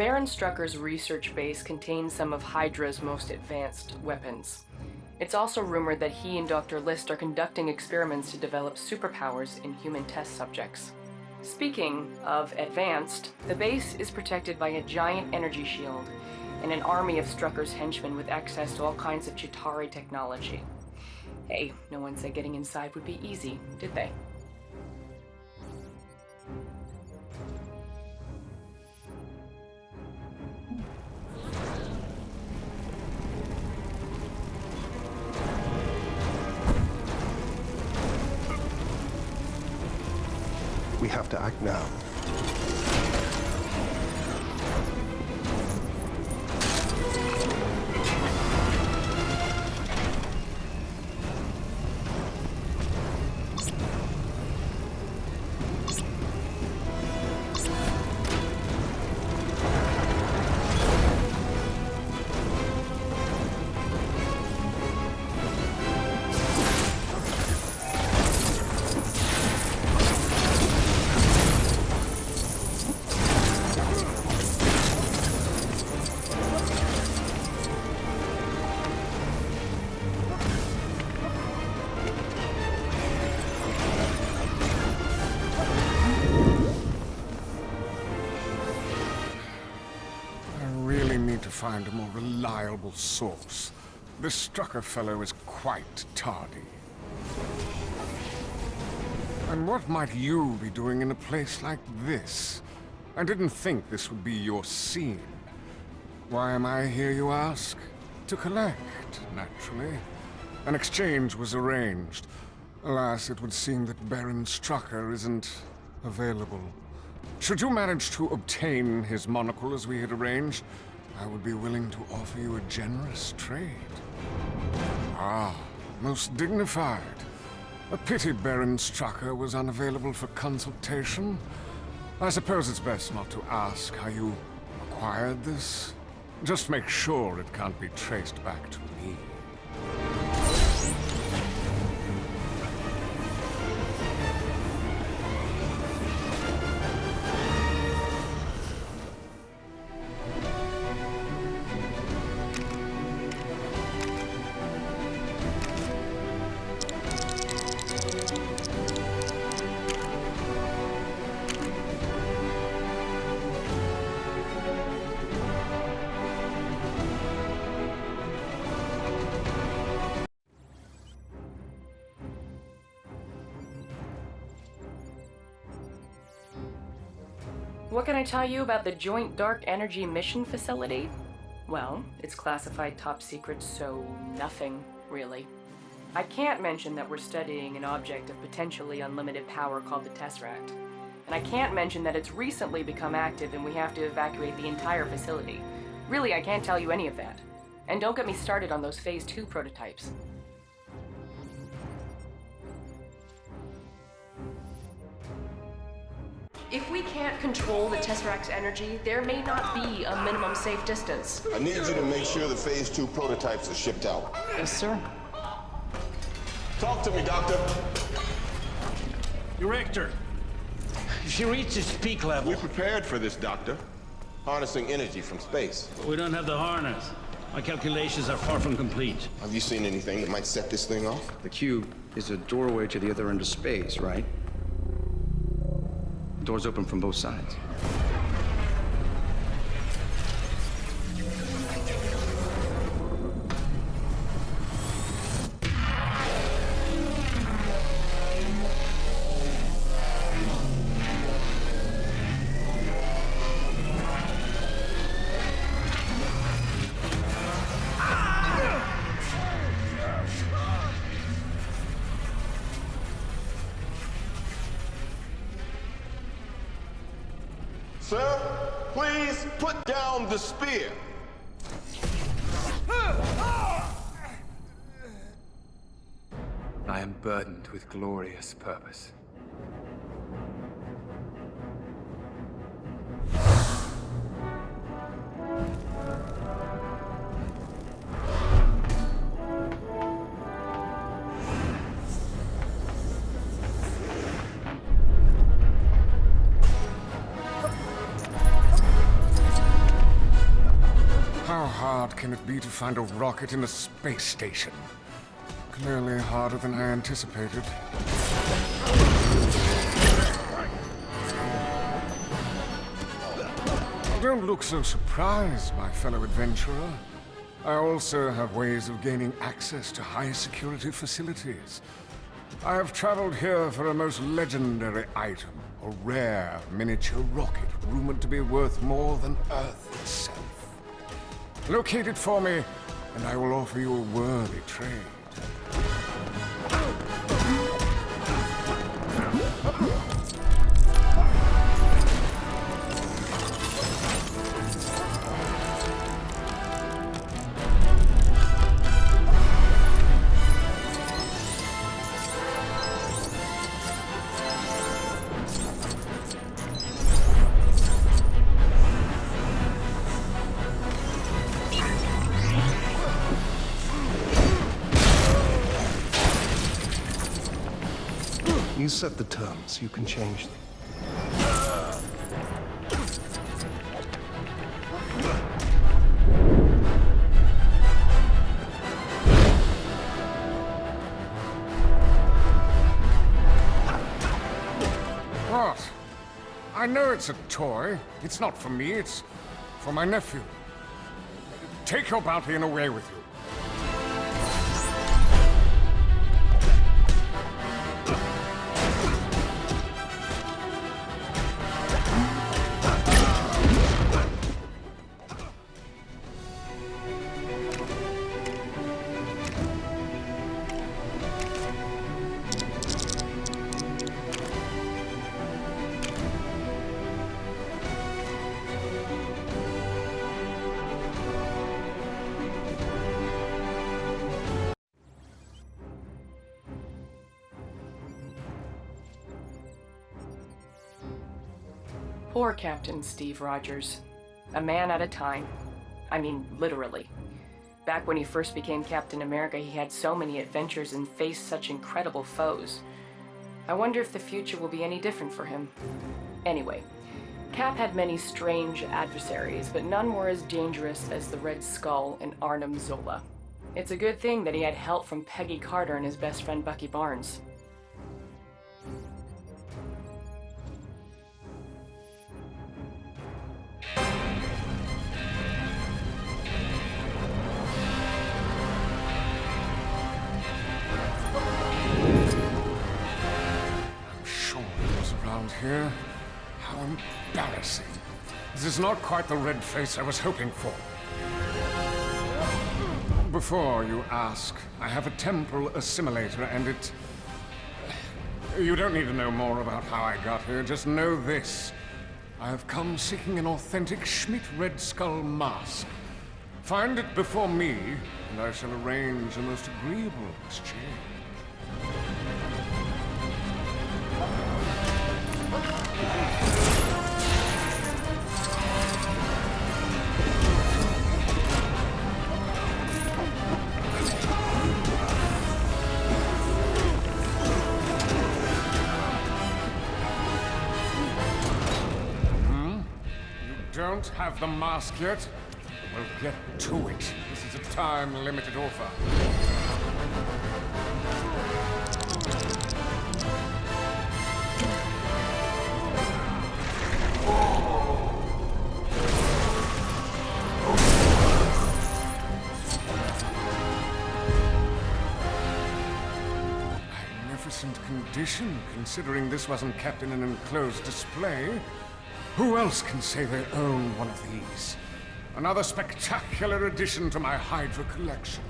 Baron Strucker's research base contains some of Hydra's most advanced weapons. It's also rumored that he and Dr. List are conducting experiments to develop superpowers in human test subjects. Speaking of advanced, the base is protected by a giant energy shield and an army of Strucker's henchmen with access to all kinds of Chitauri technology. Hey, no one said getting inside would be easy, did they? We have to act now. Find a more reliable source. This Strucker fellow is quite tardy. And what might you be doing in a place like this? I didn't think this would be your scene. Why am I here, you ask? To collect, naturally. An exchange was arranged. Alas, it would seem that Baron Strucker isn't available. Should you manage to obtain his monocle as we had arranged, I would be willing to offer you a generous trade. Ah, most dignified. A pity Baron Strucker was unavailable for consultation. I suppose it's best not to ask how you acquired this. Just make sure it can't be traced back to me. What can I tell you about the Joint Dark Energy Mission Facility? Well, it's classified top secret, so nothing, really. I can't mention that we're studying an object of potentially unlimited power called the Tesseract. And I can't mention that it's recently become active and we have to evacuate the entire facility. Really, I can't tell you any of that. And don't get me started on those Phase 2 prototypes. If we can't control the Tesseract's energy, there may not be a minimum safe distance. I need you to make sure the Phase 2 prototypes are shipped out. Yes, sir. Talk to me, Doctor. Director, she reached its peak level. We prepared for this, Doctor. Harnessing energy from space. But we don't have the harness. My calculations are far from complete. Have you seen anything that might set this thing off? The cube is a doorway to the other end of space, right? Doors open from both sides. Sir, please put down the spear. I am burdened with glorious purpose. How hard can it be to find a rocket in a space station? Clearly harder than I anticipated. Don't look so surprised, my fellow adventurer. I also have ways of gaining access to high-security facilities. I have traveled here for a most legendary item, a rare miniature rocket rumored to be worth more than Earth itself. Locate it for me, and I will offer you a worthy trade. You set the terms, you can change them. What? I know it's a toy. It's not for me, it's for my nephew. Take your bounty and away with you. Poor Captain Steve Rogers. A man at a time. I mean, literally. Back when he first became Captain America, he had so many adventures and faced such incredible foes. I wonder if the future will be any different for him. Anyway, Cap had many strange adversaries, but none were as dangerous as the Red Skull and Arnim Zola. It's a good thing that he had help from Peggy Carter and his best friend Bucky Barnes. Here? How embarrassing. This is not quite the red face I was hoping for. Before you ask, I have a temporal assimilator and it... You don't need to know more about how I got here, just know this. I have come seeking an authentic Schmidt Red Skull mask. Find it before me, and I shall arrange a most agreeable exchange. Don't have the mask yet? We'll get to it. This is a time-limited offer. Magnificent condition, considering this wasn't kept in an enclosed display. Who else can say they own one of these? Another spectacular addition to my Hydra collection.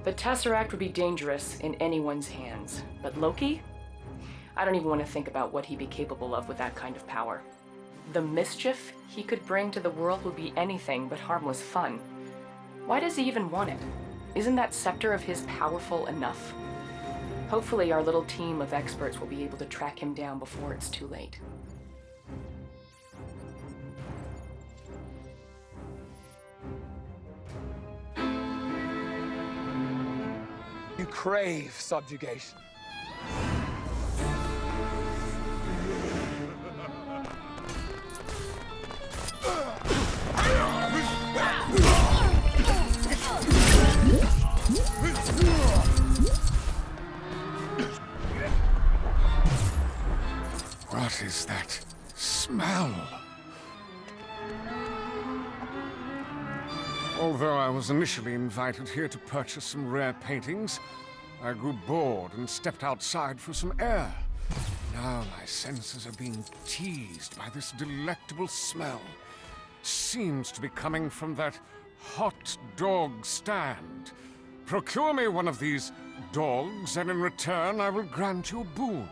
The Tesseract would be dangerous in anyone's hands, but Loki? I don't even want to think about what he'd be capable of with that kind of power. The mischief he could bring to the world would be anything but harmless fun. Why does he even want it? Isn't that scepter of his powerful enough? Hopefully our little team of experts will be able to track him down before it's too late. You crave subjugation. What is that smell? Although I was initially invited here to purchase some rare paintings, I grew bored and stepped outside for some air. Now my senses are being teased by this delectable smell. Seems to be coming from that hot dog stand. Procure me one of these dogs, and in return I will grant you a boon.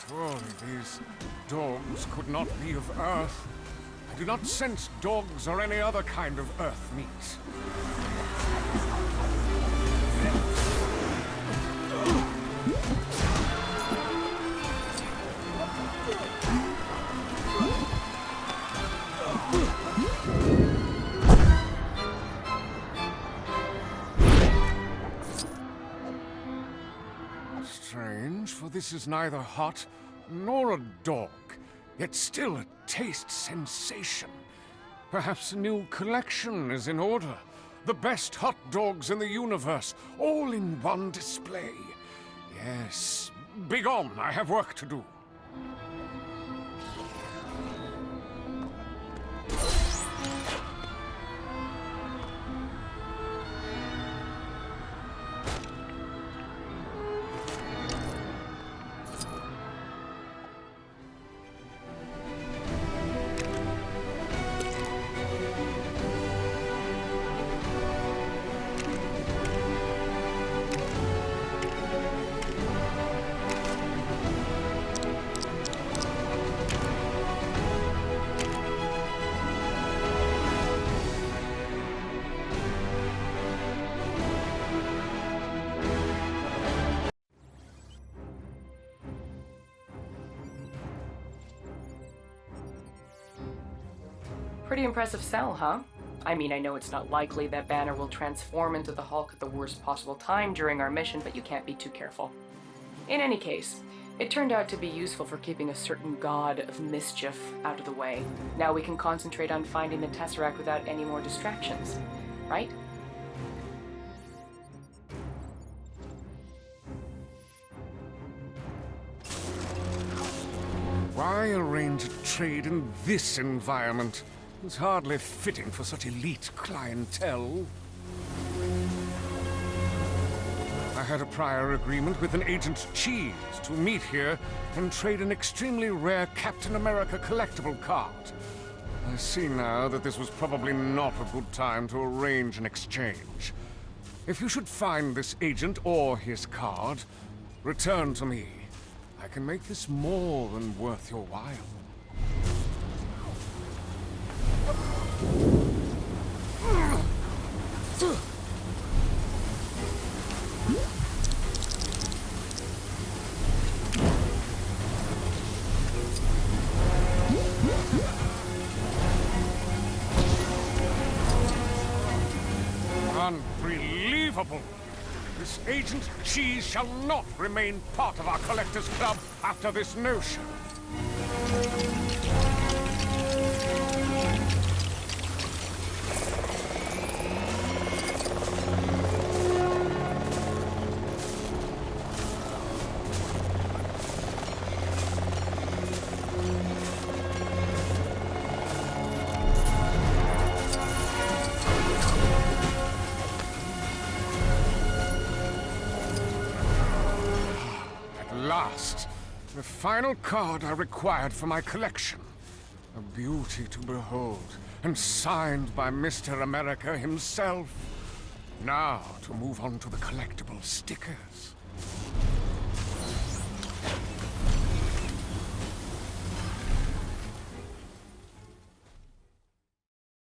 Surely these dogs could not be of Earth. I do not sense dogs or any other kind of Earth meat. Strange, for this is neither hot nor a dog, yet still a taste sensation. Perhaps a new collection is in order. The best hot dogs in the universe, all in one display. Yes, begone, I have work to do. Pretty impressive cell, huh? I mean, I know it's not likely that Banner will transform into the Hulk at the worst possible time during our mission, but you can't be too careful. In any case, it turned out to be useful for keeping a certain god of mischief out of the way. Now we can concentrate on finding the Tesseract without any more distractions, right? Why arrange a trade in this environment? It's hardly fitting for such elite clientele. I had a prior agreement with an Agent Cheese to meet here and trade an extremely rare Captain America collectible card. I see now that this was probably not a good time to arrange an exchange. If you should find this agent or his card, return to me. I can make this more than worth your while. Unbelievable! This Agent Cheese shall not remain part of our Collectors Club after this notion. last. The final card I required for my collection. A beauty to behold, and signed by Mr. America himself. Now to move on to the collectible stickers.